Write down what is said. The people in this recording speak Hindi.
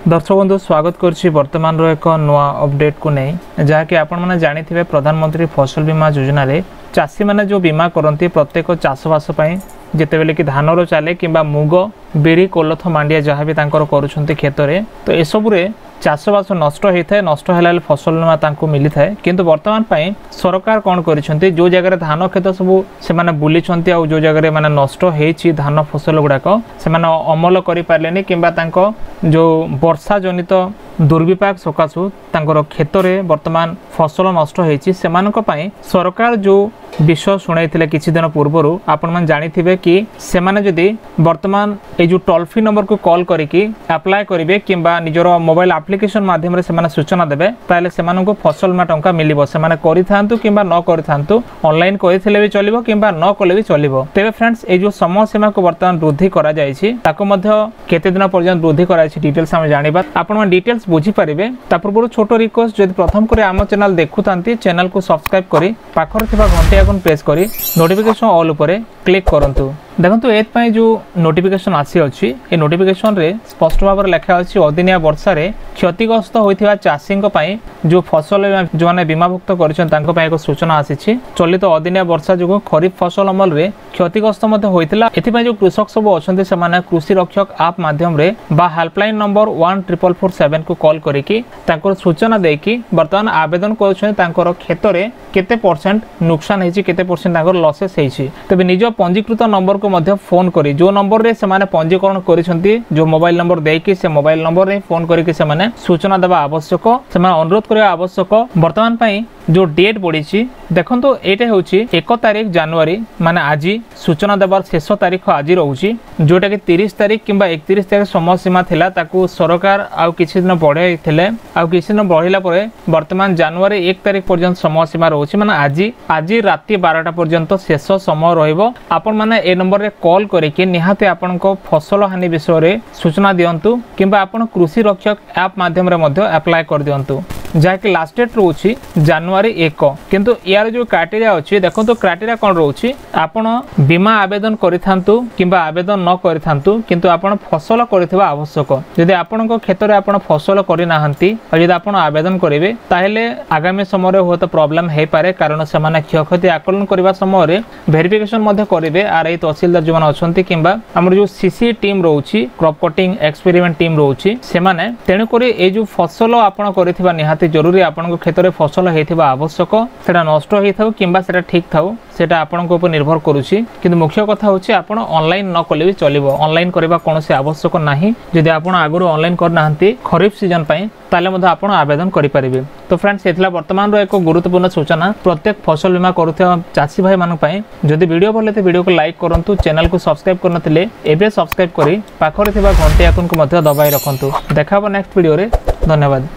दर्शक बंधु स्वागत करुच्ची वर्तमान एक नुआ अपडेट को नहीं जहाँकि आपण मैंने जानी प्रधानमंत्री फसल बीमा योजना रे चाषी मैंने जो बीमा करती प्रत्येक चाषबास जिते बेले कि धानर चले कि मुग बिरी कोलथ मांडिया जहाँ भी करुँच खेत में तो यू चाषबास नष्ट होता है नष्ट है फसल बीमा मिली थाए किंतु वर्तमान पाई सरकार कौन करिसेंती जो जगह धान खेत सब से बुली जो जगह माने नष्ट होती धान फसल गुड़ाक से अमल कर पारे कि जो वर्षा जनित दुर्विपाक सकाशु क्षेत्र में वर्तमान फसल नष्ट होती सरकार जो विषय शुणाई किछि दिन पूर्व आपण मैंने जानी कि सेमाने जदि वर्तमान ये जो टोल फ्री नंबर को कॉल करके अप्लाई करेंगे कि निजर मोबाइल एप्लिकेशन माध्यम से सूचना देवे ताले सेमानन को फसल बीमा टंका मिलिबो सेमाने करिथांतु किंबा न करिथांतु ऑनलाइन करिथिले भी चलिबो किंबा न कले भी चलिबो। तेबे फ्रेंड्स ये जो समय सीमा को वर्तमान वृद्धि करा जायछि ताको मध्य केते दिन पर्यंत वृद्धि करा जायछि डिटेल्स हम जानिबा आपण मन डिटेल्स बुझी परिबे ता पूर्व छोटो रिक्वेस्ट जदि प्रथम करे आम चैनल देखुतांती चैनल को सब्सक्राइब करी पाखर थिबा घंटी आइकन प्रेस करी नोटिफिकेशन ऑल उपरे क्लिक करंतु। देखो एपाई जो नोटिफिकेशन आसी अच्छी ये नोटिफिकेशन रे स्पष्ट भाव में लिखा अच्छी अदिनिया वर्षा रे क्षतिग्रस्त होता चाषी जो फसल जो मैंने बीमाभुक्त कर एक सूचना आसी चलित अदिनिया वर्षा जो खरीफ फसल अमल रे क्षतिग्रस्त होता जो कृषक सब अच्छा से कृषि रक्षक आप माध्यम रे बा हेल्पलाइन नंबर 14447 को कॉल करके सूचना देकी बर्तमान आवेदन कर क्षेत्र में केते परसेंट नुकसान होती केते परसेंट लसेस होती तेज निज पंजीकृत नंबर को मध्य फोन करी जो नंबर रे से पंजीकरण करिसेंती जो मोबाइल नंबर देकी से मोबाइल नंबर रे फोन करके से सूचना देवा आवश्यक से अनुरोध करवा आवश्यक। वर्तमान पाई जो डेट बढ़ी देखो तो ये हूँ 1 तारिख जनवरी माने आज सूचना देवार शेष तारीख आज रोचे जोटा कि 30 तारिख कि 31 तारिख समय सीमा थिला ताकू सरकार आउ किछि दिन बढ़ाई किछि दिन बढ़ला वर्तमान जनवरी 1 तारिख पर्यंत समय सीमा रोचे माने आज राति 12टा पर्यंत शेष समय रहिबो। आपण माने ए नंबर रे कॉल करके निहाते आपण को फसल हानि विषय रे सूचना दियंतु किंबा आपण कृषि रक्षक ऐप माध्यम रे मध्य अप्लाई कर दियंतु जहाँकि लास्ट डेट रोचे जनवरी 1 किंतु यार जो क्राइटेरिया अच्छी देखो तो क्राइटेरिया कौन रोचे आपण बीमा आवेदन करिथांतु किंबा आवेदन न करिथांतु किंतु आपण फसल करथिबा आवश्यक यदि आपण क्षेत्र में आपण फसल करि नाहंती और यदि आपण आवेदन करेंगे ताहेले आगामी समय रे होत प्रॉब्लम हे पारे कारण से माने क्षयक्षति आकलन करबा समय रे वेरिफिकेशन मध्ये करेंगे आरआई तहसीलदार जो माने अछंती किंबा हमर जो सीसी टीम रोची क्रॉप कटिंग एक्सपेरिमेंट टीम रोची से माने तेनु करी ए जो फसल आपण करथिबा निहाती जरूरी आपण क्षेत्र में फसल होता आवश्यक सेटा नष्ट होता किंबा सेटा ठीक थाउ सेटा आपण ऊपर निर्भर करुच्ची किंतु मुख्य कथा होची आपण ऑनलाइन न कले भी चलिबो ऑनलाइन करबा कोनोसी आवश्यक नाही जदि आपण आगुर ऑनलाइन करनाहंती खरीफ सीजन पई ताले मध्ये आपण आवेदन करि परिबे। तो फ्रेंड्स एथला वर्तमान रो एक गुरुत्वपूर्ण सूचना प्रत्येक फसल बीमा करुथिबा चाषी भाई मानु पई जदि वीडियो भले ते वीडियो को लाइक करंतु चैनल को सब्सक्राइब करनथिले एबे सब्सक्राइब करी पाखरे थिबा घंटी आइकन को मध्ये दबाई रखंतु। देखाबो नेक्स्ट वीडियो रे धन्यवाद।